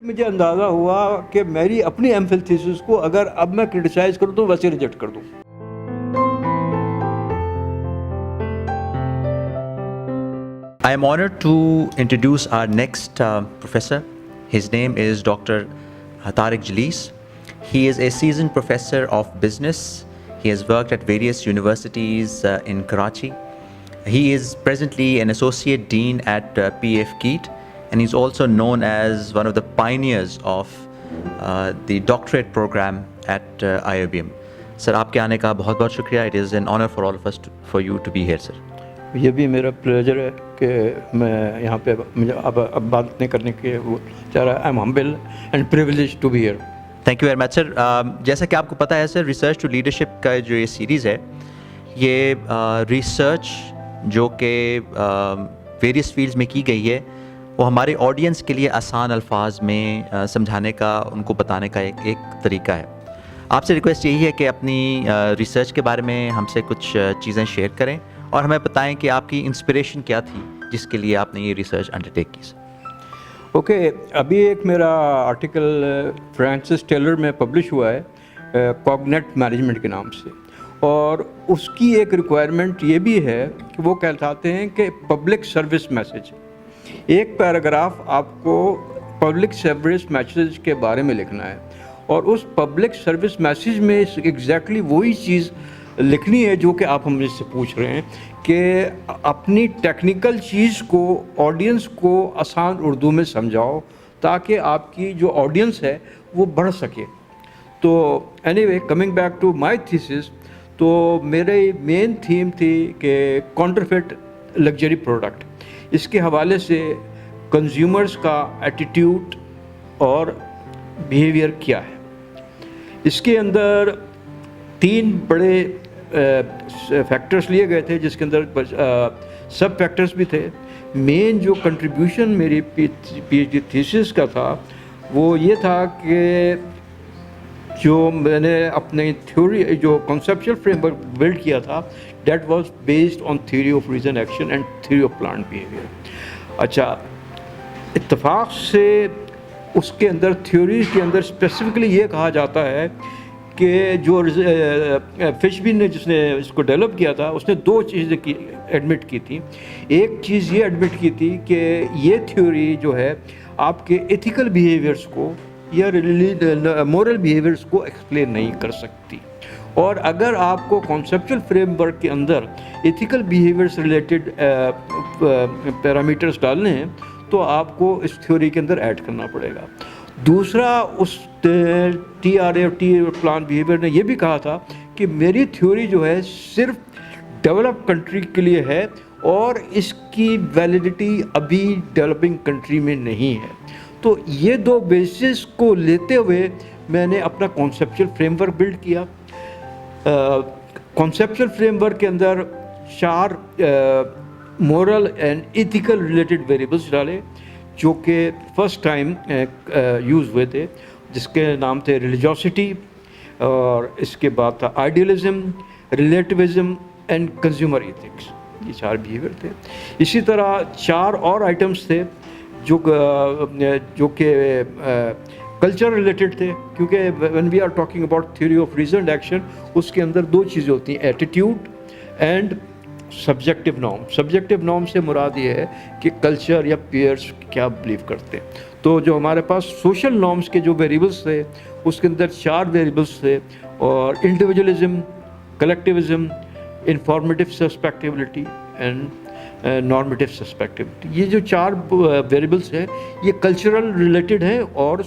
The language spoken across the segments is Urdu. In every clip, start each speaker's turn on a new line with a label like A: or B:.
A: مجھے اندازہ ہوا کہ میری اپنی ایم فل تھیسس کو اگر اب میں کرٹیسائز کروں تو ویسے ریجیکٹ کر دوں.
B: I am honored to introduce our next professor. His name is Dr. Tariq Jalees. He is a seasoned professor of business. He has worked at various universities in Karachi. He is presently an associate dean at PF Keat, and he's also known as one of the pioneers of the doctorate program at IOBM. Sir, آپ کے آنے کا بہت بہت شکریہ. It is an honor for all of us for you to be here, sir.
A: یہ بھی میرا پلیجر ہے کہ میں یہاں پہ مجھے اب بات نہیں کرنے کی چاہ رہا. I am humble and privilege to be here.
B: Thank you very much sir. جیسا کہ آپ کو پتہ ہے سر، ریسرچ ٹو لیڈرشپ کا جو یہ سیریز ہے، یہ ریسرچ جو کہ ویریس فیلڈز میں کی گئی ہے، وہ ہمارے آڈینس کے لیے آسان الفاظ میں سمجھانے کا، ان کو بتانے کا ایک طریقہ ہے. آپ سے ریکویسٹ یہی ہے کہ اپنی ریسرچ کے بارے میں ہم سے کچھ چیزیں شیئر کریں اور ہمیں بتائیں کہ آپ کی انسپریشن کیا تھی جس کے لیے آپ نے یہ ریسرچ انڈرٹیک کی.
A: اوکے، ابھی ایک میرا آرٹیکل فرانسس ٹیلر میں پبلش ہوا ہے کوگنیٹ مینجمنٹ کے نام سے، اور اس کی ایک ریکوائرمنٹ یہ بھی ہے کہ وہ کہلاتے ہیں کہ پبلک سروس میسج. ایک پیراگراف آپ کو پبلک سروس میسج کے بارے میں لکھنا ہے، اور اس پبلک سروس میسج میں ایگزیکٹلی وہی چیز لکھنی ہے جو کہ آپ ہم سے پوچھ رہے ہیں، کہ اپنی ٹیکنیکل چیز کو آڈینس کو آسان اردو میں سمجھاؤ تاکہ آپ کی جو آڈینس ہے وہ بڑھ سکے. تو anyway, coming back to my thesis, تو میرے مین تھیم تھی کہ کانٹرفیٹ لگژری پروڈکٹ. اس کے حوالے سے کنزیومرز کا ایٹیٹیوڈ اور بیہیویئر کیا ہے. اس کے اندر 3 بڑے فیکٹرز لیے گئے تھے، جس کے اندر سب فیکٹرز بھی تھے. مین جو کنٹریبیوشن میری پی ایچ ڈی تھیسس کا تھا وہ یہ تھا کہ جو میں نے اپنی تھیوری، جو کنسیپچل فریم ورک بلڈ کیا تھا، that was based on theory of reason action and theory of plant behaviour. اچھا، اتفاق سے اس کے اندر تھیوریز کے اندر اسپیسیفکلی یہ کہا جاتا ہے کہ جو فشبی نے، جس نے اس کو ڈیولپ کیا تھا، اس نے 2 چیزیں ایڈمٹ کی تھیں. ایک چیز یہ ایڈمٹ کی تھی کہ یہ تھیوری جو ہے آپ کے ایتھیکل بیہیویئرس کو یا مورل بیہیویئرس کو ایکسپلین نہیں کر سکتی، اور اگر آپ کو کانسیپچل فریم ورک کے اندر ایتھیکل بیہیویئرس ریلیٹڈ پیرامیٹرس ڈالنے ہیں تو آپ کو اس تھیوری کے اندر ایڈ کرنا پڑے گا. دوسرا، اس ٹی آر اے اور ٹی پلان بیہیویئر نے یہ بھی کہا تھا کہ میری تھیوری جو ہے صرف ڈیولپ کنٹری کے لیے ہے، اور اس کی ویلیڈیٹی ابھی ڈیولپنگ کنٹری میں نہیں ہے. تو یہ 2 بیسس کو لیتے ہوئے میں نے اپنا کانسیپچل فریم ورک بلڈ کیا. کانسیپچل فریم ورک کے اندر 4 moral and ethical related variables ڈالے جو کہ فرسٹ ٹائم یوز ہوئے تھے، جس کے نام تھے ریلیجوسٹی، اور اس کے بعد تھا idealism, relativism and consumer ethics. یہ 4 بیہیویئر تھے. اسی طرح 4 اور آئٹمس تھے جو کہ کلچر ریلیٹڈ تھے، کیونکہ when we are talking about theory of reasoned action, اس کے اندر 2 چیزیں ہوتی ہیں، attitude and subjective norm. Subjective norm سے مراد یہ ہے کہ کلچر یا پیئرس کیا بلیو کرتے ہیں. تو جو ہمارے پاس سوشل نارمس کے جو ویریبلس تھے، اس کے اندر 4 ویریبلس تھے، اور انڈیویجولزم، کلیکٹیوزم، انفارمیٹیو سسپیکٹیبلٹی اینڈ نارمیٹیو سسپیکٹیبلٹی. یہ جو 4 ویریبلس ہیں یہ کلچرل ریلیٹڈ ہیں اور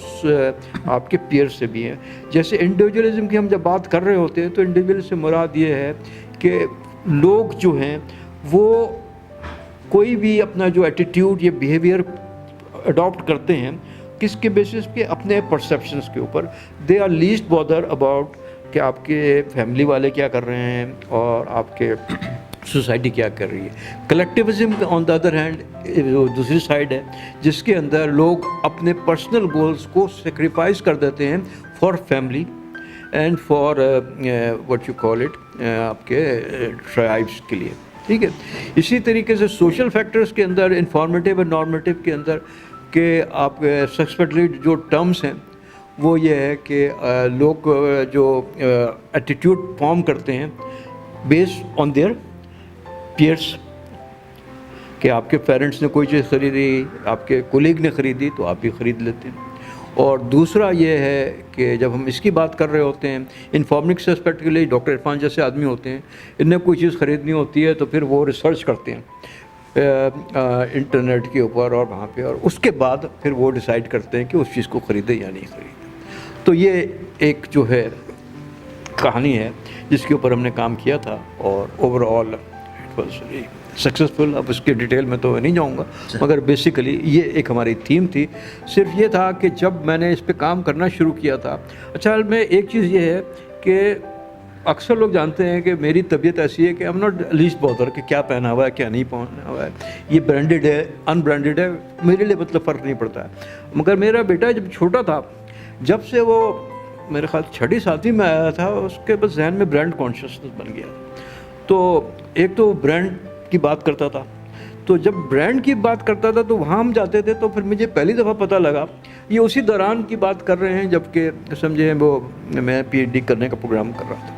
A: آپ کے پیئر سے بھی ہیں. جیسے انڈیویجولزم کی ہم جب بات کر رہے ہوتے ہیں تو انڈیویجول سے مراد یہ ہے کہ لوگ جو ہیں وہ کوئی بھی اپنا جو ایٹیٹیوڈ یا بیہیویئر اڈاپٹ کرتے ہیں، کس کے بیسس پہ؟ اپنے پرسیپشنس کے اوپر. They are least bother about کہ آپ کے فیملی والے کیا کر رہے ہیں اور آپ کے سوسائٹی کیا کر رہی ہے. Collectivism on the other hand دوسری سائڈ ہے، جس کے اندر لوگ اپنے پرسنل گولز کو سیکریفائز کر دیتے ہیں for family and for what you call it, آپ کے ٹرائبس کے لیے. ٹھیک ہے. اسی طریقے سے سوشل فیکٹرز کے اندر، انفارمیٹیو اور نارمیٹیو کے اندر کہ آپ سسپیکٹلی جو ٹرمز ہیں وہ یہ ہے کہ لوگ جو ایٹیٹیوڈ فارم کرتے ہیں بیسڈ آن دیئر پیئرس، کہ آپ کے پیرنٹس نے کوئی چیز خریدی، آپ کے کولیگ نے خریدی تو آپ بھی خرید لیتے ہیں. اور دوسرا یہ ہے کہ جب ہم اس کی بات کر رہے ہوتے ہیں انفارمنگ اسپیکٹ کے لیے، ڈاکٹر عرفان جیسے آدمی ہوتے ہیں، ان نے کوئی چیز خریدنی ہوتی ہے تو پھر وہ ریسرچ کرتے ہیں انٹرنیٹ کے اوپر اور وہاں پہ، اور اس کے بعد پھر وہ ڈیسائیڈ کرتے ہیں کہ اس چیز کو خریدے یا نہیں خریدے. تو یہ ایک جو ہے کہانی ہے جس کے اوپر ہم نے کام کیا تھا، اور over all it was very successful. اب اس کے ڈیٹیل میں تو نہیں جاؤں گا، مگر بیسیکلی یہ ایک ہماری تھیم تھی. صرف یہ تھا کہ جب میں نے اس پہ کام کرنا شروع کیا تھا، اچھا میں ایک چیز یہ ہے کہ اکثر لوگ جانتے ہیں کہ میری طبیعت ایسی ہے کہ ایم ناٹ لیسٹ بادر کہ کیا پہنا ہوا ہے کیا نہیں پہنا ہوا ہے، یہ برانڈیڈ ہے ان برانڈیڈ ہے، میرے لیے مطلب فرق نہیں پڑتا ہے. مگر میرا بیٹا جب چھوٹا تھا، جب سے وہ میرے خیال 6 7ویں میں آیا تھا، اس کے بس ذہن میں برانڈ کانشیسنس بن گیا. تو ایک تو برانڈ کی بات کرتا تھا، تو جب برانڈ کی بات کرتا تھا تو وہاں ہم جاتے تھے، تو پھر مجھے پہلی دفعہ پتہ لگا، یہ اسی دوران کی بات کر رہے ہیں جب کہ سمجھے وہ میں پی ایچ ڈی کرنے کا پروگرام کر رہا تھا.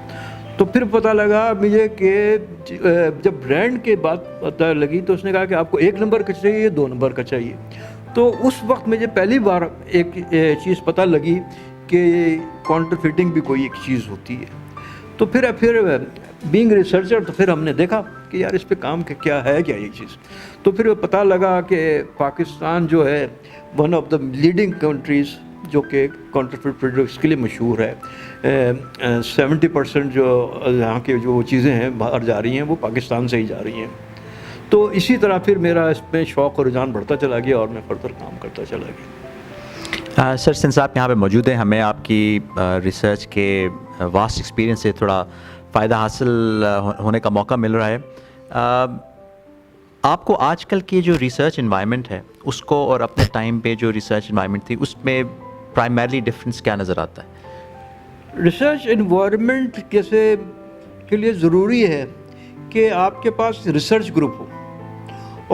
A: تو پھر پتہ لگا مجھے کہ جب برانڈ کے بات پتہ لگی تو اس نے کہا کہ آپ کو 1 نمبر کا چاہیے 2 نمبر کا چاہیے. تو اس وقت مجھے پہلی بار ایک چیز پتہ لگی کہ کاؤنٹر فیٹنگ بھی کوئی ایک چیز ہوتی ہے. تو پھر بینگ ریسرچر تو پھر ہم نے دیکھا کہ یار اس پہ کام کیا ہے کیا یہ چیز. تو پھر پتہ لگا کہ پاکستان جو ہے one of the leading countries جو کہ کاؤنٹر فیٹ پروڈکٹس کے لیے مشہور ہے. 70% جو یہاں کے جو چیزیں ہیں باہر جا رہی ہیں وہ پاکستان سے ہی جا رہی ہیں. تو اسی طرح پھر میرا اس میں شوق اور رجحان بڑھتا چلا گیا اور میں فردر کام کرتا چلا گیا.
B: سر سنس آپ یہاں پہ موجود ہیں، ہمیں آپ کی ریسرچ کے واسٹ ایکسپیرینس سے تھوڑا فائدہ حاصل ہونے کا موقع مل رہا ہے. آپ کو آج کل کی جو ریسرچ انوائرمنٹ ہے اس کو اور اپنے ٹائم پہ جو ریسرچ انوائرمنٹ تھی اس میں پرائمرلی ڈفرینس کیا نظر آتا ہے؟
A: ریسرچ انوائرمنٹ کیسے کے لیے ضروری ہے کہ آپ کے پاس ریسرچ گروپ ہو،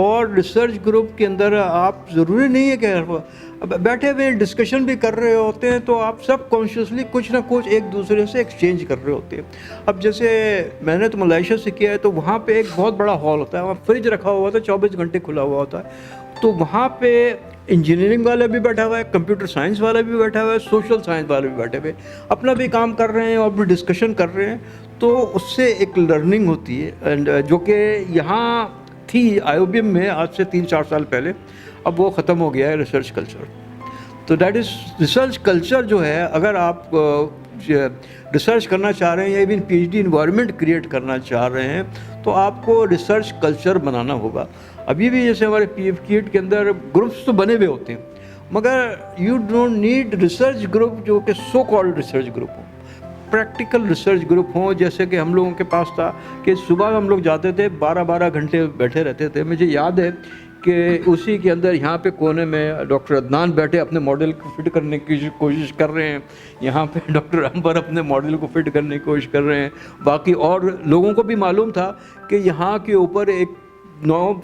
A: اور ریسرچ گروپ کے اندر آپ ضروری نہیں ہے کہ بیٹھے ہوئے ڈسکشن بھی کر رہے ہوتے ہیں تو آپ سب کانشیسلی کچھ نہ کچھ ایک دوسرے سے ایکسچینج کر رہے ہوتے ہیں. اب جیسے میں نے تو ملائیشیا سے کیا ہے، تو وہاں پہ ایک بہت بڑا ہال ہوتا ہے، وہاں فریج رکھا ہوا ہوتا ہے، 24 گھنٹے کھلا ہوا ہوتا ہے. تو وہاں پہ انجینئرنگ والا بھی بیٹھا ہوا ہے، کمپیوٹر سائنس والا بھی بیٹھا ہوا ہے، سوشل سائنس والے بھی بیٹھے ہوئے، اپنا بھی کام کر رہے ہیں اور بھی ڈسکشن کر رہے ہیں. تو اس سے ایک لرننگ ہوتی ہے، اینڈ جو کہ یہاں تھی IOBM میں آج سے 3-4 سال پہلے، اب وہ ختم ہو گیا ہے ریسرچ کلچر. تو دیٹ از ریسرچ کلچر جو ہے، اگر آپ ریسرچ کرنا چاہ رہے ہیں یا ایون PhD انوائرمنٹ کریٹ کرنا چاہ رہے ہیں تو آپ کو ریسرچ کلچر بنانا ہوگا. ابھی بھی جیسے ہمارے PhD کے اندر گروپس تو بنے ہوئے ہوتے ہیں، مگر you don't need research group جو کہ سو کالڈ ریسرچ گروپ ہوں، پریکٹیکل ریسرچ گروپ ہوں. جیسے کہ ہم لوگوں کے پاس تھا کہ صبح ہم لوگ جاتے تھے 12 گھنٹے بیٹھے رہتے تھے. مجھے یاد ہے کہ اسی کے اندر یہاں پہ کونے میں ڈاکٹر عدنان بیٹھے اپنے ماڈل کو فٹ کرنے کی کوشش کر رہے ہیں، یہاں پہ ڈاکٹر انور اپنے ماڈل کو فٹ کرنے کی کوشش کر رہے ہیں. باقی اور لوگوں کو بھی معلوم تھا کہ یہاں کے اوپر ایک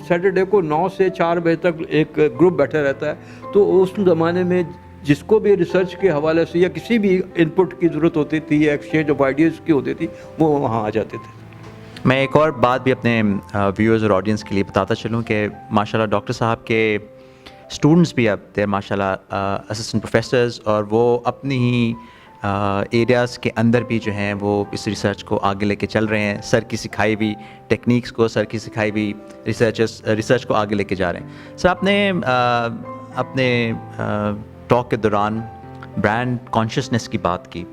A: سیٹرڈے کو 9 سے 4 بجے تک ایک گروپ بیٹھا رہتا ہے. تو اس زمانے میں جس کو بھی ریسرچ کے حوالے سے یا کسی بھی انپٹ کی ضرورت ہوتی تھی یا ایکسچینج آف آئیڈیاز کی ہوتی تھی، وہ وہاں آ جاتے تھے.
B: میں ایک اور بات بھی اپنے ویورز اور آڈینس کے لیے بتاتا چلوں کہ ماشاءاللہ ڈاکٹر صاحب کے اسٹوڈنٹس بھی اب تھے ماشاءاللہ اسسٹنٹ پروفیسرز، اور وہ اپنی ہی ایریاز کے اندر بھی جو ہیں وہ اس ریسرچ کو آگے لے کے چل رہے ہیں. سر کی سکھائی ہوئی ٹیکنیکس کو، سر کی سکھائی ہوئی ریسرچ کو آگے لے کے جا رہے ہیں. سر آپ نے اپنے ٹاک کے دوران برانڈ کانشیسنس کی بات کی،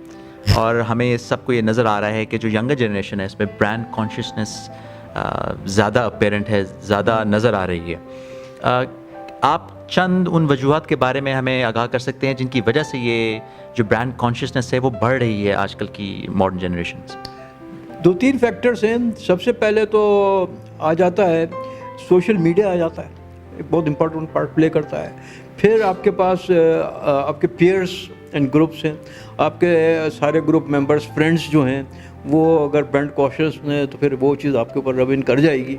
B: اور ہمیں سب کو یہ نظر آ رہا ہے کہ جو ینگر جنریشن ہے اس میں برانڈ کانشیسنس زیادہ اپیرنٹ ہے، زیادہ نظر آ رہی ہے. آپ چند ان وجوہات کے بارے میں ہمیں آگاہ کر سکتے ہیں جن کی وجہ سے یہ جو برانڈ کانشیسنس ہے وہ بڑھ رہی ہے آج کل کی ماڈرن جنریشن سے؟
A: 2-3 فیکٹرز ہیں. سب سے پہلے تو آ جاتا ہے سوشل میڈیا آ جاتا ہے، ایک بہت امپورٹنٹ پارٹ پلے کرتا ہے. پھر آپ کے پاس آپ کے پیئرس اینڈ گروپس ہیں، آپ کے سارے گروپ ممبرس فرینڈس جو ہیں وہ اگر برانڈ کانشیس ہیں تو پھر وہ چیز آپ کے اوپر رب ان کر جائے گی.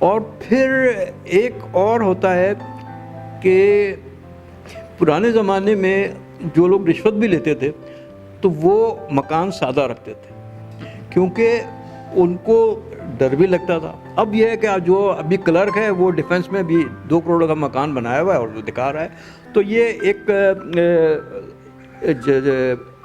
A: اور پھر ایک اور ہوتا ہے کہ پرانے زمانے میں جو لوگ رشوت بھی لیتے تھے تو وہ مکان سادہ رکھتے تھے کیونکہ ان کو ڈر بھی لگتا تھا. اب یہ ہے کہ جو ابھی کلرک ہے وہ ڈیفنس میں بھی 2 کروڑ کا مکان بنایا ہوا ہے اور دکھا رہا ہے. تو یہ ایک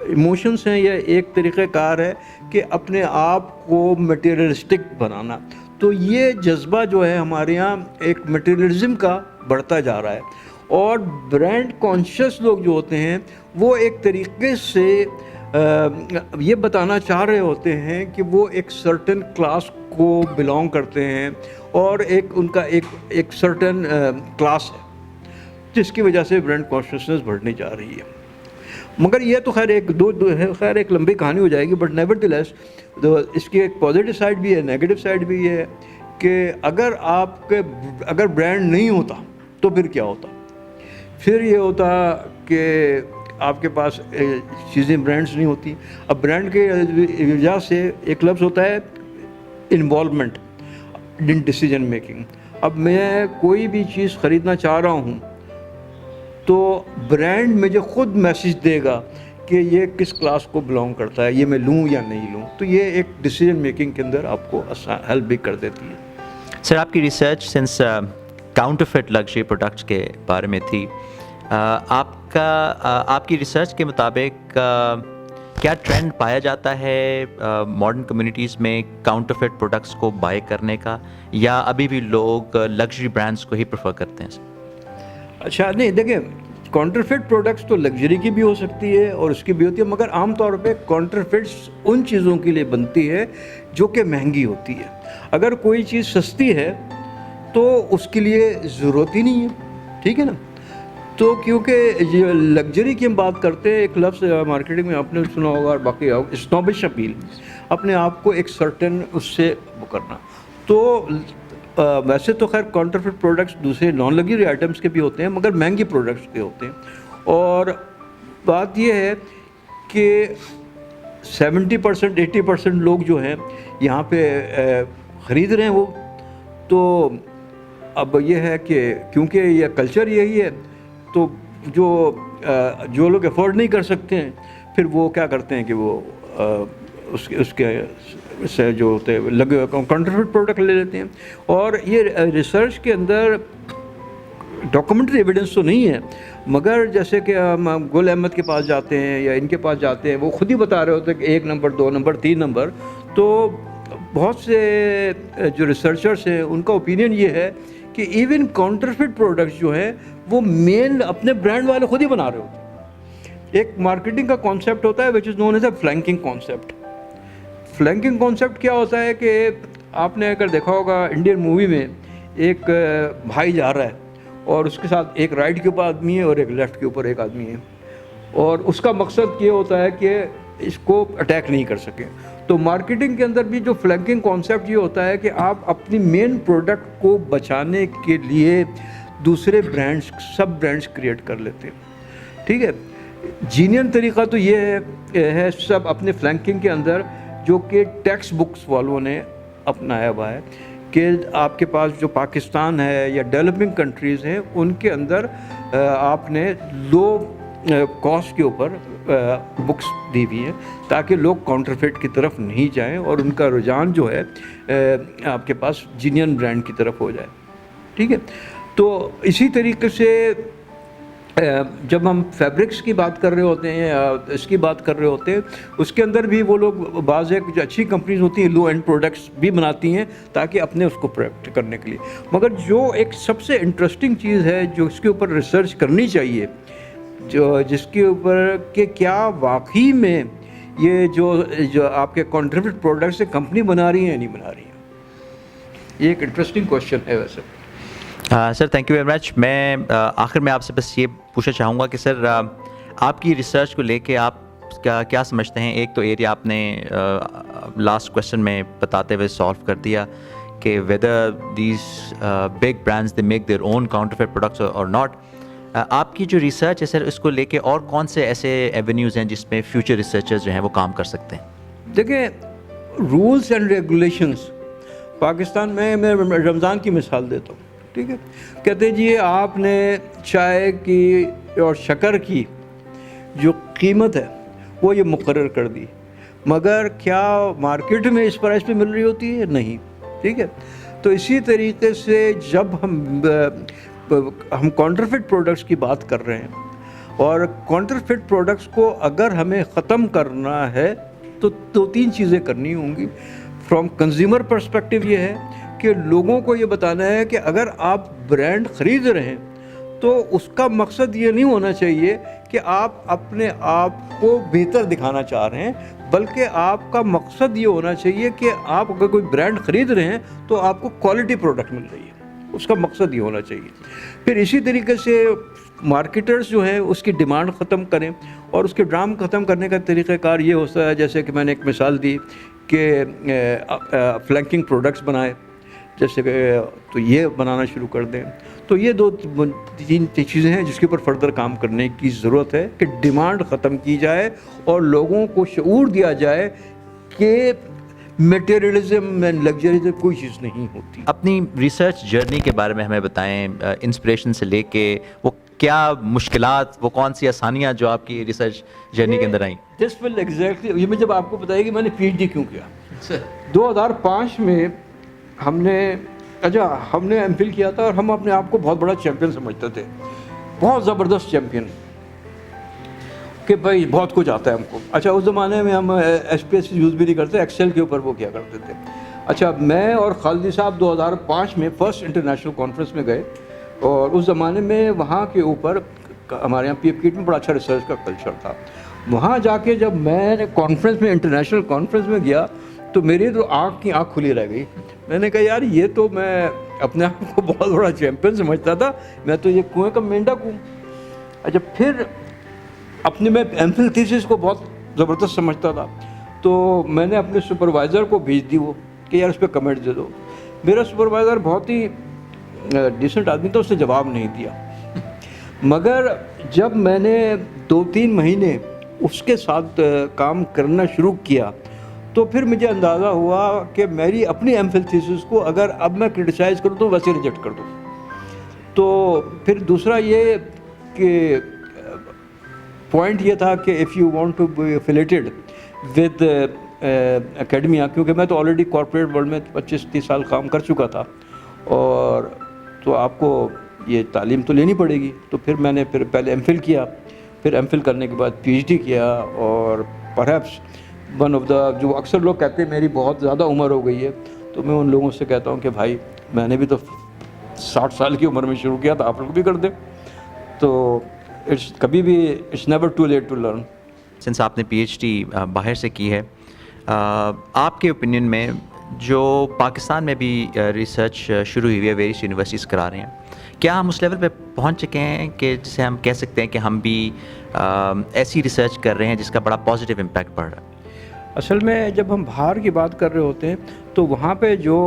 A: ایموشنس ہیں, یہ ایک طریقہ کار ہے کہ اپنے آپ کو میٹیریلسٹک بنانا. تو یہ جذبہ جو ہے ہمارے یہاں ایک میٹیریلزم کا بڑھتا جا رہا ہے, اور برانڈ کانشیس لوگ جو ہوتے ہیں وہ ایک طریقے سے یہ بتانا چاہ رہے ہوتے ہیں کہ وہ ایک سرٹن کلاس کو بلانگ کرتے ہیں اور ان کا ایک سرٹن کلاس ہے جس کی وجہ سے برانڈ کانشیسنس بڑھنے جا رہی ہے. مگر یہ تو خیر ایک لمبی کہانی ہو جائے گی, بٹ نیور دی لیس اس کی ایک پازیٹیو سائڈ بھی ہے, نیگیٹو سائڈ بھی ہے کہ اگر برانڈ نہیں ہوتا تو پھر کیا ہوتا. پھر یہ ہوتا کہ آپ کے پاس چیزیں برانڈز نہیں ہوتی. اب برانڈ کے وجہ سے ایک لفظ ہوتا ہے انوالومنٹ ان ڈیسیجن میکنگ. اب میں کوئی بھی چیز خریدنا چاہ رہا ہوں تو برانڈ مجھے خود میسیج دے گا کہ یہ کس کلاس کو بلانگ کرتا ہے, یہ میں لوں یا نہیں لوں. تو یہ ایک ڈیسیجن میکنگ کے اندر آپ کو ہیلپ بھی کر دیتی ہے.
B: سر, آپ کی ریسرچ سنس کاؤنٹرفٹ لگژری پروڈکٹس کے بارے میں تھی. آپ کی ریسرچ کے مطابق کیا ٹرینڈ پایا جاتا ہے ماڈرن کمیونٹیز میں کاؤنٹرفٹ پروڈکٹس کو بائی کرنے کا, یا ابھی بھی لوگ لگژری برانڈس کو ہی پریفر کرتے ہیں؟
A: اچھا, نہیں دیکھیں, کاؤنٹرفٹ پروڈکٹس تو لگژری کی بھی ہو سکتی ہے اور اس کی بھی ہوتی ہے, مگر عام طور پہ کاؤنٹرفٹس ان چیزوں کے لیے بنتی ہے جو کہ مہنگی ہوتی ہے. اگر کوئی چیز سستی ہے تو اس کے لیے ضرورت ہی نہیں ہے, ٹھیک ہے نا. تو کیونکہ یہ لگژری کی ہم بات کرتے ہیں, ایک لفظ مارکیٹنگ میں آپ نے سنا ہوگا اور باقی اسنوبش اپیل, اپنے آپ کو ایک سرٹن اس سے وہ کرنا. تو ویسے تو خیر کاؤنٹرفٹ پروڈکٹس دوسرے نان لگژری آئٹمس کے بھی ہوتے ہیں مگر مہنگی پروڈکٹس کے ہوتے ہیں. اور بات یہ ہے کہ 70% 80% لوگ جو ہیں یہاں پہ خرید رہے ہیں وہ. تو اب یہ ہے کہ کیونکہ یہ کلچر یہی ہے تو جو لوگ افورڈ نہیں کر سکتے ہیں پھر وہ کیا کرتے ہیں کہ وہ اس کے سے جو ہوتے ہیں کاؤنٹرفٹ پروڈکٹ لے لیتے ہیں. اور یہ ریسرچ کے اندر ڈاکومنٹری ایویڈنس تو نہیں ہے, مگر جیسے کہ ہم گل احمد کے پاس جاتے ہیں یا ان کے پاس جاتے ہیں, وہ خود ہی بتا رہے ہوتے ہیں کہ 1 نمبر 2 نمبر 3 نمبر. تو بہت سے جو ریسرچرس ہیں ان کا اوپینین یہ ہے کہ ایون کاؤنٹرفٹ پروڈکٹس جو ہیں وہ مین اپنے برانڈ والے خود ہی بنا رہے ہوتے ہیں. ایک مارکیٹنگ کا کانسیپٹ ہوتا ہے which is known as a flanking concept. Flanking concept کیا ہوتا ہے کہ آپ نے اگر دیکھا ہوگا انڈین مووی میں ایک بھائی جا رہا ہے اور اس کے ساتھ ایک رائٹ کے اوپر آدمی ہے اور ایک لیفٹ کے اوپر ایک آدمی ہے, اور اس کا مقصد یہ ہوتا ہے کہ اس کو اٹیک نہیں کر سکے. تو مارکیٹنگ کے اندر بھی جو فلینکنگ کانسیپٹ یہ ہوتا ہے کہ آپ اپنی مین پروڈکٹ کو بچانے کے لیے دوسرے برانڈس سب برانڈس کریٹ کر لیتے ہیں, ٹھیک ہے. جینین طریقہ تو یہ ہے سب اپنے فلینکنگ کے اندر جو کہ ٹیکسٹ بکس والوں نے اپنایا ہوا ہے کہ آپ کے پاس جو پاکستان ہے یا ڈیولپنگ کنٹریز ہیں ان کے اندر آپ نے لو کاسٹ کے اوپر بکس دی ہوئی ہیں تاکہ لوگ کاؤنٹرفٹ کی طرف نہیں جائیں اور ان کا رجحان جو ہے آپ کے پاس جینین برانڈ کی طرف ہو جائے, ٹھیک ہے. تو اسی طریقے سے جب ہم فیبرکس کی بات کر رہے ہوتے ہیں یا اس کی بات کر رہے ہوتے ہیں اس کے اندر بھی وہ لوگ بعض ایک جو اچھی کمپنیز ہوتی ہیں لو اینڈ پروڈکٹس بھی بناتی ہیں تاکہ اپنے اس کو پروڈکٹ کرنے کے لیے. مگر جو ایک سب سے انٹرسٹنگ چیز ہے جو اس کے اوپر ریسرچ کرنی چاہیے, جس کے اوپر کہ کیا واقعی میں یہ جو آپ کے کانٹرفٹ پروڈکٹس سے کمپنی بنا رہی ہیں یا نہیں بنا رہی ہیں, یہ ایک انٹرسٹنگ کوشچن ہے ویسے.
B: سر تھینک یو ویری مچ. میں آخر میں آپ سے بس یہ پوچھنا چاہوں گا کہ سر آپ کی ریسرچ کو لے کے آپ کیا سمجھتے ہیں. ایک تو ایریا آپ نے لاسٹ کویشچن میں بتاتے ہوئے سالو کر دیا کہ whether these big brands they make their own counterfeit products اور ناٹ. آپ کی جو ریسرچ ہے سر اس کو لے کے اور کون سے ایسے ایونیوز ہیں جس میں فیوچر ریسرچرز جو ہیں وہ کام کر سکتے ہیں؟
A: دیکھیں, رولس اینڈ ریگولیشنس پاکستان میں رمضان کی مثال دیتا ہوں. ٹھیک ہے. کہتے ہیں جی آپ نے چائے کی اور شکر کی جو قیمت ہے وہ یہ مقرر کر دی، مگر کیا مارکیٹ میں اس پرائس پہ مل رہی ہوتی ہے؟ نہیں. ٹھیک ہے. تو اسی طریقے سے جب ہم کانٹرفیٹ پروڈکٹس کی بات کر رہے ہیں، اور کانٹرفیٹ پروڈکٹس کو اگر ہمیں ختم کرنا ہے تو 2-3 چیزیں کرنی ہوں گی. فرام کنزیومر پرسپیکٹیو یہ ہے کہ لوگوں کو یہ بتانا ہے کہ اگر آپ برانڈ خرید رہے ہیں تو اس کا مقصد یہ نہیں ہونا چاہیے کہ آپ اپنے آپ کو بہتر دکھانا چاہ رہے ہیں، بلکہ آپ کا مقصد یہ ہونا چاہیے کہ آپ اگر کوئی برانڈ خرید رہے ہیں تو آپ کو کوالٹی پروڈکٹ مل رہی ہے، اس کا مقصد یہ ہونا چاہیے. پھر اسی طریقے سے مارکیٹرز جو ہیں اس کی ڈیمانڈ ختم کریں، اور اس کے ڈرام ختم کرنے کا طریقہ کار یہ ہوتا ہے، جیسے کہ میں نے ایک مثال دی کہ فلینکنگ پروڈکٹس بنائے، جیسے کہ تو یہ بنانا شروع کر دیں. تو یہ 2-3 چیزیں ہیں جس کے اوپر فردر کام کرنے کی ضرورت ہے کہ ڈیمانڈ ختم کی جائے اور لوگوں کو شعور دیا جائے کہ میٹیریلزم اینڈ لگژریزم کوئی چیز نہیں ہوتی.
B: اپنی ریسرچ جرنی کے بارے میں ہمیں بتائیں، انسپریشن سے لے کے وہ کیا مشکلات، وہ کون سی آسانیاں جو آپ کی ریسرچ جرنی کے اندر آئیں؟
A: دس ول ایگزیکٹلی یہ میں جب آپ کو بتایا کہ میں نے پی ایچ ڈی کیوں کیا. 2005 میں ہم نے ایم فل کیا تھا، اور ہم اپنے آپ کو بہت بڑا چیمپئن سمجھتے تھے، بہت زبردست چیمپئن، کہ بھائی بہت کچھ آتا ہے ہم کو. اچھا اس زمانے میں ہم ایس پی ایس یوز بھی نہیں کرتے، ایکسل کے اوپر وہ کیا کرتے تھے. اچھا میں اور خالدی صاحب 2005 میں فرسٹ انٹرنیشنل کانفرنس میں گئے، اور اس زمانے میں وہاں کے اوپر ہمارے یہاں پی ایف کیٹ میں بڑا اچھا ریسرچ کا کلچر تھا. وہاں جا کے جب میں نے کانفرنس میں انٹرنیشنل کانفرنس میں گیا تو میری تو آنکھ کھلی رہ گئی. میں نے کہا یار یہ تو میں اپنے آپ کو بہت بڑا چیمپئن سمجھتا تھا، میں تو یہ کنویں کا مینڈک ہوں. اچھا پھر اپنے میں ایم فل تھیسس کو بہت زبردست سمجھتا تھا، تو میں نے اپنے سپروائزر کو بھیج دی وہ کہ یار اس پہ کمنٹ دے دو. میرا سپروائزر بہت ہی ڈیسنٹ آدمی تھا، اس نے جواب نہیں دیا. مگر جب میں نے 2-3 مہینے اس کے ساتھ کام کرنا شروع کیا تو پھر مجھے اندازہ ہوا کہ میری اپنی ایم فل تھیسس کو اگر اب میں کرٹیسائز کروں تو ویسے ریجیکٹ کر دوں. تو پھر دوسرا یہ کہ پوائنٹ یہ تھا کہ if you want to be affiliated with academia, کیونکہ میں تو آلریڈی کارپوریٹ ورلڈ میں 25-30 سال کام کر چکا تھا، اور تو آپ کو یہ تعلیم تو لینی پڑے گی. تو پھر میں نے پہلے ایم فل کیا، پھر ایم فل کرنے کے بعد پی ایچ ڈی کیا. اور پرہیپس ون آف دا، جو اکثر لوگ کہتے ہیں میری بہت زیادہ عمر ہو گئی ہے، تو میں ان لوگوں سے کہتا ہوں کہ بھائی میں نے بھی تو 60 سال کی عمر میں شروع کیا تھا، آپ لوگ بھی کر دیں. تو کبھی بھی it's never too late to learn.
B: Since آپ نے پی ایچ ڈی باہر سے کی ہے، آپ کے اوپینین میں جو پاکستان میں بھی ریسرچ شروع ہوئی ہے، ویریس یونیورسٹیز کرا رہے ہیں، کیا ہم اس لیول پہ پہنچ چکے ہیں کہ جسے ہم کہہ سکتے ہیں کہ ہم بھی ایسی ریسرچ کر رہے ہیں جس کا بڑا پازیٹیو امپیکٹ پڑ رہا ہے؟
A: اصل میں جب ہم باہر کی بات کر رہے ہوتے ہیں تو وہاں پہ جو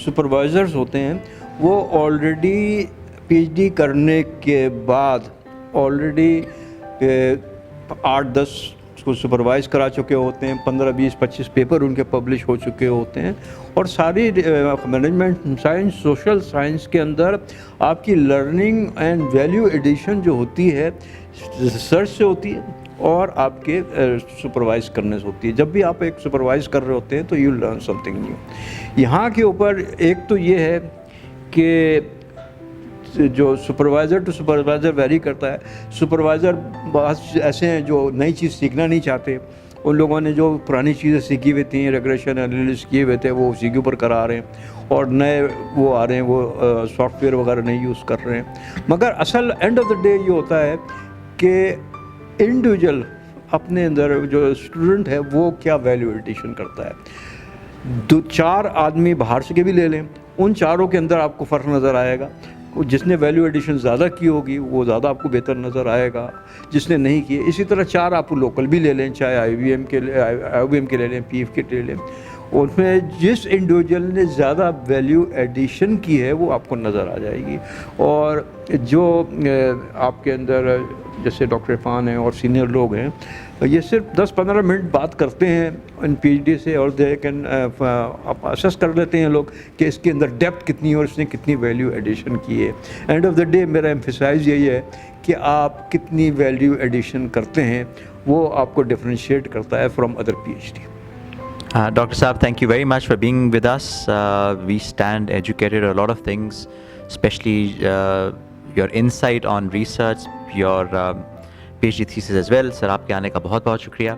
A: سپروائزرز ہوتے ہیں وہ آلریڈی پی ایچ ڈی کرنے کے بعد آلریڈی 8-10 کو سپروائز کرا چکے ہوتے ہیں، 15-20-25 پیپر ان کے پبلش ہو چکے ہوتے ہیں. اور ساری مینجمنٹ سائنس، سوشل سائنس کے اندر آپ کی لرننگ اینڈ ویلیو ایڈیشن جو ہوتی ہے ریسرچ سے ہوتی ہے اور آپ کے سپروائز کرنے سے ہوتی ہے. جب بھی آپ ایک سپروائز کر رہے ہوتے ہیں تو you learn some thing new. یہاں کے اوپر ایک تو یہ ہے کہ جو سپروائزر ٹو سپروائزر ویری کرتا ہے. سپروائزر بہت ایسے ہیں جو نئی چیز سیکھنا نہیں چاہتے، ان لوگوں نے جو پرانی چیزیں سیکھی ہوئی تھیں، ریگریشن انالیسس کیے ہوئے تھے، وہ اسی کے اوپر کرا رہے ہیں، اور نئے وہ آ رہے ہیں، وہ سافٹ ویئر وغیرہ نہیں یوز کر رہے ہیں. مگر اصل اینڈ آف دا ڈے یہ ہوتا ہے کہ انڈیویجول اپنے اندر جو اسٹوڈنٹ ہے وہ کیا ویلیو ایڈیشن کرتا ہے. 2-4 آدمی باہر سے کے بھی لے لیں، ان چاروں کے اندر آپ کو فرق نظر آئے گا. جس نے ویلیو ایڈیشن زیادہ کی ہوگی وہ زیادہ آپ کو بہتر نظر آئے گا، جس نے نہیں کی. اسی طرح 4 آپ لوکل بھی لے لیں، چاہے آئی بی ایم کے لے لیں، پی ایف کے لے لیں، ان میں جس انڈیویجول نے زیادہ ویلیو ایڈیشن کی ہے وہ آپ کو نظر آ جائے گی. اور جو آپ کے اندر جیسے ڈاکٹر عرفان ہیں اور سینئر لوگ ہیں, یہ صرف 10-15 منٹ بات کرتے ہیں ان پی ایچ ڈی سے, اور دے کین اسیس کر لیتے ہیں لوگ کہ اس کے اندر ڈیپتھ کتنی ہے اور اس نے کتنی ویلیو ایڈیشن کی ہے. اینڈ آف دا ڈے میرا ایمفیسائز یہی ہے کہ آپ کتنی ویلیو ایڈیشن کرتے ہیں, وہ آپ کو ڈفرینشیٹ کرتا ہے from other P H D.
B: Dr. Saab, thank you very much for being with us. We stand educated a lot of things, especially your insight on research, your PhD thesis as well. Sir, آپ کے آنے کا بہت بہت شکریہ.